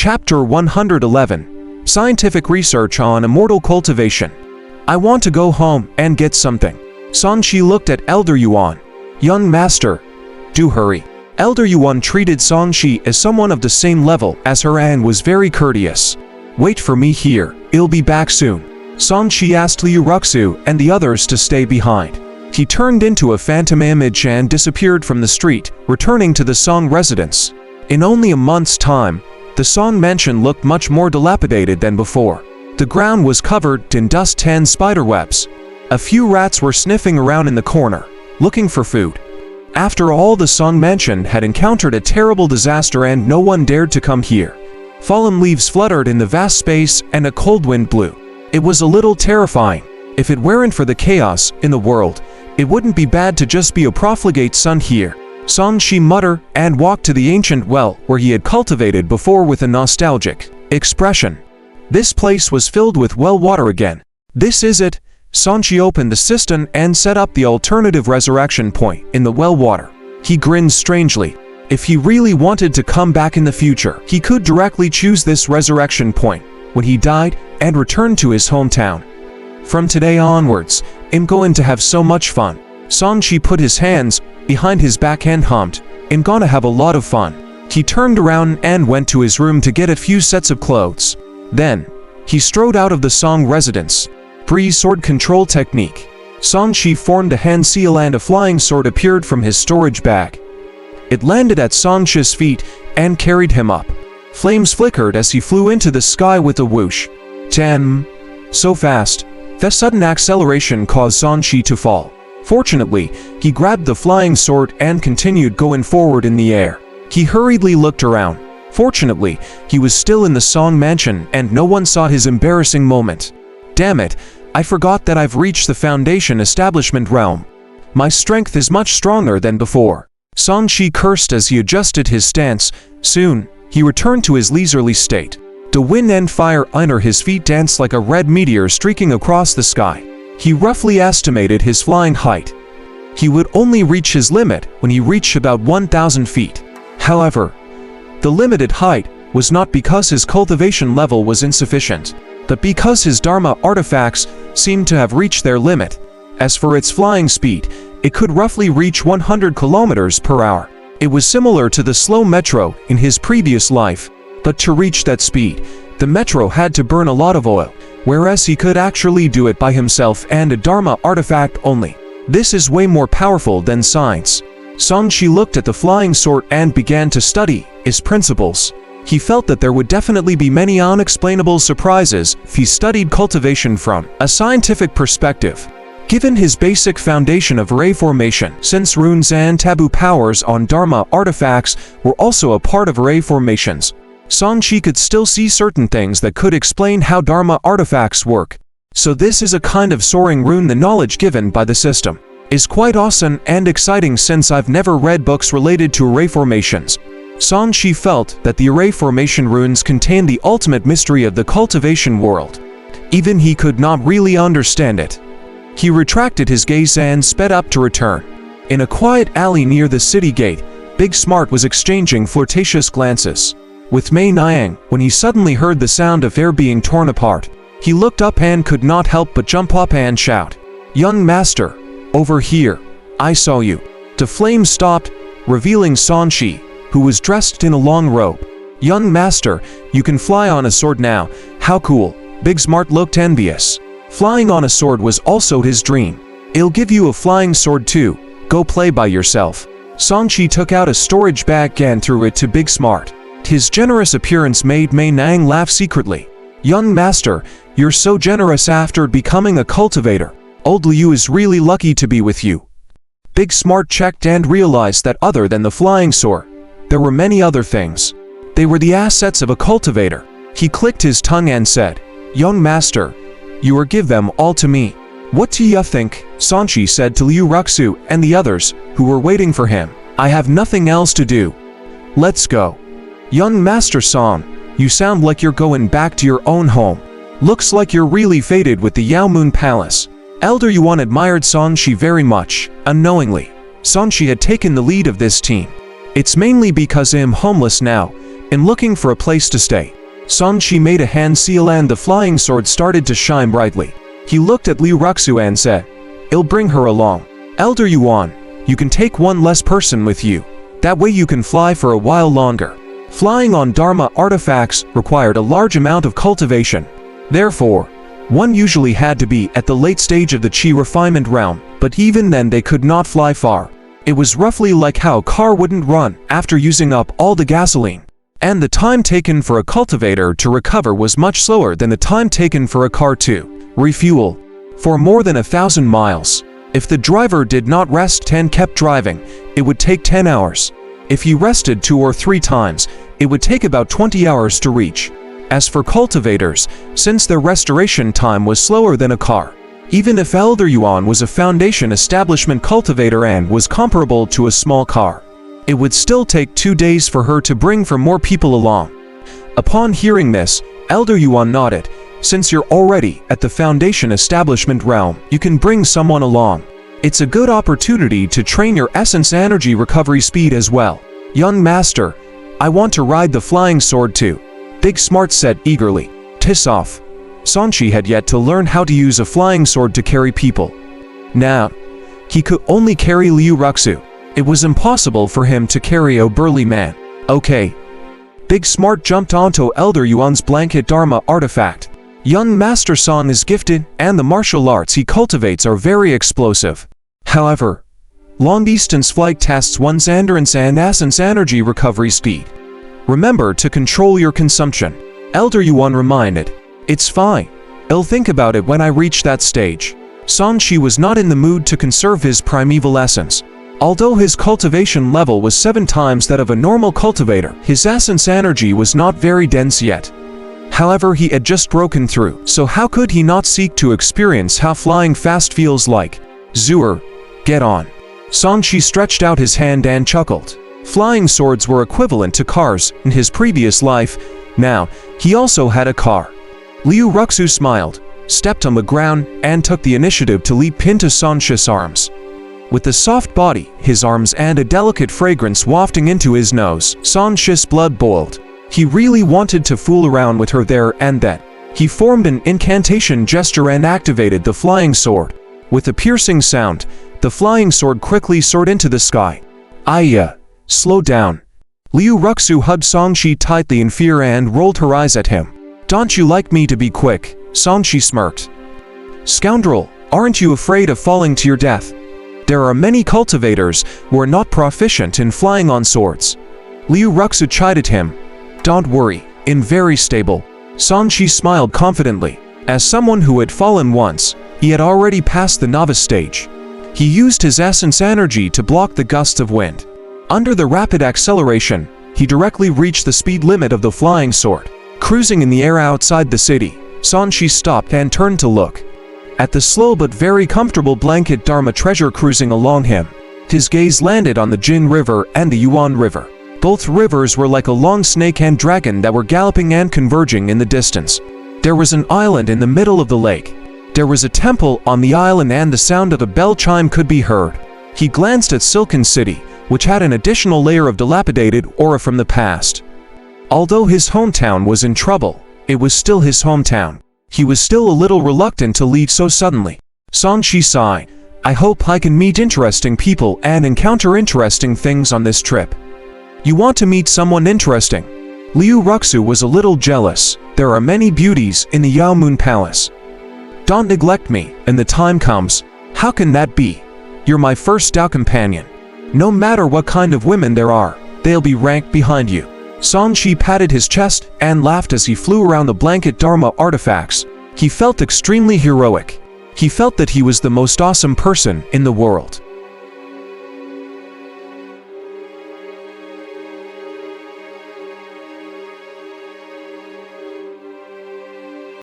Chapter 111 Scientific Research on Immortal Cultivation. I want to go home and get something. Sanchi looked at Elder Yuan. Young master, do hurry. Elder Yuan treated Sanchi as someone of the same level as her and was very courteous. Wait for me here, I'll be back soon. Sanchi asked Liu Ruxu and the others to stay behind. He turned into a phantom image and disappeared from the street, returning to the Song residence. In only a month's time, the Song mansion looked much more dilapidated than before. The ground was covered in dust and spiderwebs. A few rats were sniffing around in the corner, looking for food. After all, the Song mansion had encountered a terrible disaster and no one dared to come here. Fallen leaves fluttered in the vast space and a cold wind blew. It was a little terrifying. If it weren't for the chaos in the world, it wouldn't be bad to just be a profligate son here. Sanchi muttered and walked to the ancient well where he had cultivated before with a nostalgic expression. This place was filled with well water again. This is it. Sanchi opened the cistern and set up the alternative resurrection point in the well water. He grinned strangely. If he really wanted to come back in the future, he could directly choose this resurrection point when he died and return to his hometown. From today onwards, I'm going to have so much fun. Sanchi put his hands behind his back and hummed, I'm gonna have a lot of fun. He turned around and went to his room to get a few sets of clothes. Then, he strode out of the Song residence. Pre-sword control technique. Sanchi formed a hand seal and a flying sword appeared from his storage bag. It landed at Sanchi's feet and carried him up. Flames flickered as he flew into the sky with a whoosh. Damn! So fast. The sudden acceleration caused Sanchi to fall. Fortunately, he grabbed the flying sword and continued going forward in the air. He hurriedly looked around. Fortunately, he was still in the Song mansion and no one saw his embarrassing moment. Damn it, I forgot that I've reached the Foundation establishment realm. My strength is much stronger than before. Sanchi cursed as he adjusted his stance. Soon, he returned to his leisurely state. The wind and fire under his feet danced like a red meteor streaking across the sky. He roughly estimated his flying height. He would only reach his limit when he reached about 1,000 feet. However, the limited height was not because his cultivation level was insufficient, but because his Dharma artifacts seemed to have reached their limit. As for its flying speed, it could roughly reach 100 kilometers per hour. It was similar to the slow metro in his previous life, but to reach that speed, the metro had to burn a lot of oil, whereas he could actually do it by himself and a Dharma artifact only. This is way more powerful than science. Sanchi looked at the flying sword and began to study its principles. He felt that there would definitely be many unexplainable surprises if he studied cultivation from a scientific perspective. Given his basic foundation of array formation, since runes and taboo powers on Dharma artifacts were also a part of array formations, Sanchi could still see certain things that could explain how Dharma artifacts work. So this is a kind of soaring rune. The knowledge given by the system is quite awesome and exciting since I've never read books related to array formations. Sanchi felt that the array formation runes contained the ultimate mystery of the cultivation world. Even he could not really understand it. He retracted his gaze and sped up to return. In a quiet alley near the city gate, Big Smart was exchanging flirtatious glances with Mei Niang when he suddenly heard the sound of air being torn apart. He looked up and could not help but jump up and shout, "Young master, over here, I saw you." The flames stopped, revealing Sanchi, who was dressed in a long robe. "Young master, you can fly on a sword now, how cool." Big Smart looked envious. Flying on a sword was also his dream. "I'll give you a flying sword too, go play by yourself." Sanchi took out a storage bag and threw it to Big Smart. His generous appearance made Mei Niang laugh secretly. "Young master, you're so generous after becoming a cultivator. Old Liu is really lucky to be with you." Big Smart checked and realized that other than the flying sword, there were many other things. They were the assets of a cultivator. He clicked his tongue and said, "Young master, you are give them all to me." "What do you think?" Sanchi said to Liu Ruxu and the others, who were waiting for him. "I have nothing else to do. Let's go." "Young Master Song, you sound like you're going back to your own home. Looks like you're really faded with the Yao Moon Palace." Elder Yuan admired Sanchi very much. Unknowingly, Sanchi had taken the lead of this team. "It's mainly because I'm homeless now, in looking for a place to stay. Sanchi made a hand seal and the flying sword started to shine brightly. He looked at Liu Ruxu and said, "I'll bring her along. Elder Yuan, you can take one less person with you. That way you can fly for a while longer." Flying on Dharma artifacts required a large amount of cultivation. Therefore, one usually had to be at the late stage of the Qi refinement realm, but even then they could not fly far. It was roughly like how a car wouldn't run after using up all the gasoline. And the time taken for a cultivator to recover was much slower than the time taken for a car to refuel. For more than 1,000 miles, if the driver did not rest and kept driving, it would take 10 hours. If he rested 2 or 3 times, it would take about 20 hours to reach. As for cultivators, since their restoration time was slower than a car, even if Elder Yuan was a foundation establishment cultivator and was comparable to a small car, it would still take 2 days for her to bring for more people along. Upon hearing this, Elder Yuan nodded. "Since you're already at the foundation establishment realm, you can bring someone along. It's a good opportunity to train your essence energy recovery speed as well." "Young master, I want to ride the flying sword too," Big Smart said eagerly. "Tiss off." Sanchi had yet to learn how to use a flying sword to carry people. Now, he could only carry Liu Ruxu. It was impossible for him to carry a burly man. "Okay." Big Smart jumped onto Elder Yuan's blanket Dharma artifact. Young Master San is gifted, and the martial arts he cultivates are very explosive. However, long-distance flight tests one's endurance and essence energy recovery speed. Remember to control your consumption, Elder Yuan reminded. "It's fine. I'll think about it when I reach that stage." Sanchi was not in the mood to conserve his primeval essence. Although his cultivation level was 7 times that of a normal cultivator, his essence energy was not very dense yet. However, he had just broken through, so how could he not seek to experience how flying fast feels like? "Zuer, get on." Sanchi stretched out his hand and chuckled. Flying swords were equivalent to cars in his previous life. Now, he also had a car. Liu Ruxu smiled, stepped on the ground, and took the initiative to leap into Sanchi's arms. With the soft body, his arms, and a delicate fragrance wafting into his nose, Sanchi's blood boiled. He really wanted to fool around with her there and then. He formed an incantation gesture and activated the flying sword. With a piercing sound, the flying sword quickly soared into the sky. Slow down." Liu Ruxu hugged Sanchi tightly in fear and rolled her eyes at him. "Don't you like me to be quick?" Sanchi smirked. "Scoundrel, aren't you afraid of falling to your death? There are many cultivators who are not proficient in flying on swords." Liu Ruxu chided him. "Don't worry, I'm very stable." Sanchi smiled confidently. As someone who had fallen once, he had already passed the novice stage. He used his essence energy to block the gusts of wind. Under the rapid acceleration, he directly reached the speed limit of the flying sword. Cruising in the air outside the city, Sanchi stopped and turned to look at the slow but very comfortable blanket Dharma treasure cruising along him. His gaze landed on the Jin River and the Yuan River. Both rivers were like a long snake and dragon that were galloping and converging in the distance. There was an island in the middle of the lake. There was a temple on the island and the sound of a bell chime could be heard. He glanced at Silken City, which had an additional layer of dilapidated aura from the past. Although his hometown was in trouble, it was still his hometown. He was still a little reluctant to leave so suddenly. Sanchi sighed. "I hope I can meet interesting people and encounter interesting things on this trip." "You want to meet someone interesting?" Liu Ruxu was a little jealous. "There are many beauties in the Yao Moon Palace. Don't neglect me when the time comes." "How can that be? You're my first Dao companion. No matter what kind of women there are, they'll be ranked behind you." Sanchi patted his chest and laughed as he flew around the blanket Dharma artifacts. He felt extremely heroic. He felt that he was the most awesome person in the world.